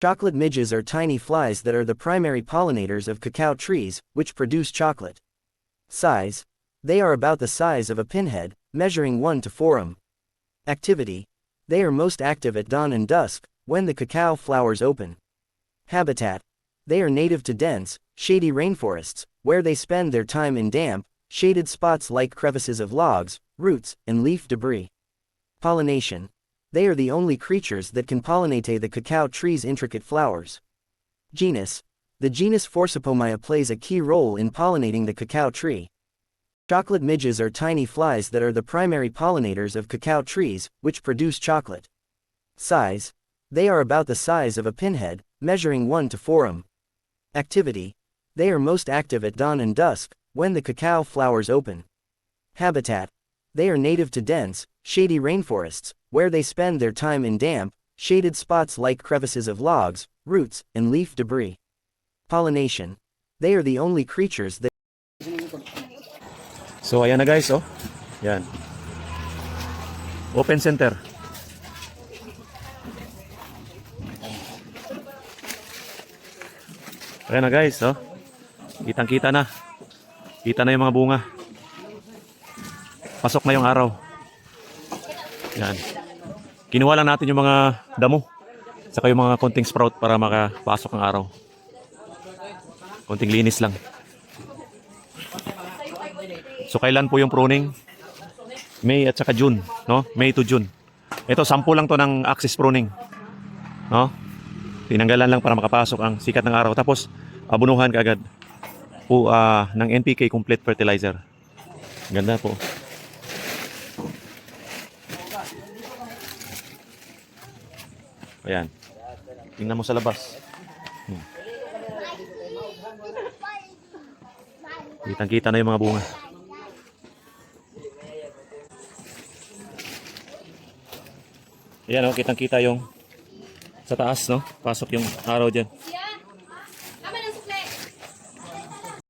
Chocolate midges are tiny flies that are the primary pollinators of cacao trees, which produce chocolate. Size: they are about the size of a pinhead, measuring 1 to 4 m. Activity: they are most active at dawn and dusk, when the cacao flowers open. Habitat: they are native to dense, shady rainforests, where they spend their time in damp, shaded spots like crevices of logs, roots, and leaf debris. Pollination: they are the only creatures that can pollinate the cacao tree's intricate flowers. Genus: the genus Forsipomia plays a key role in pollinating the cacao tree. Chocolate midges are tiny flies that are the primary pollinators of cacao trees, which produce chocolate. Size: they are about the size of a pinhead, measuring 1 to 4 m. Activity: they are most active at dawn and dusk, when the cacao flowers open. Habitat: they are native to dense, shady rainforests, where they spend their time in damp, shaded spots like crevices of logs, roots, and leaf debris. Pollination: they are the only creatures that... So ayan na guys, oh. Yan. Open center. Ayan na guys, oh. Kitang-kita na. Kita na yung mga bunga. Pasok na yung araw. Yan. Kinuha lang natin yung mga damo. Saka yung mga konting sprout para makapasok ang araw. Konting linis lang. So kailan po yung pruning? May at saka June, no? May to June. Ito sample lang to ng axis pruning. No? Tinanggalan lang para makapasok ang sikat ng araw. Tapos abunuhan kaagad po ng NPK complete fertilizer. Ganda po. Ayan. Tingnan mo sa labas. Kitang-kita na yung mga bunga. Ayan, oh, kitang-kita yung sa taas, no? Pasok yung araw dyan.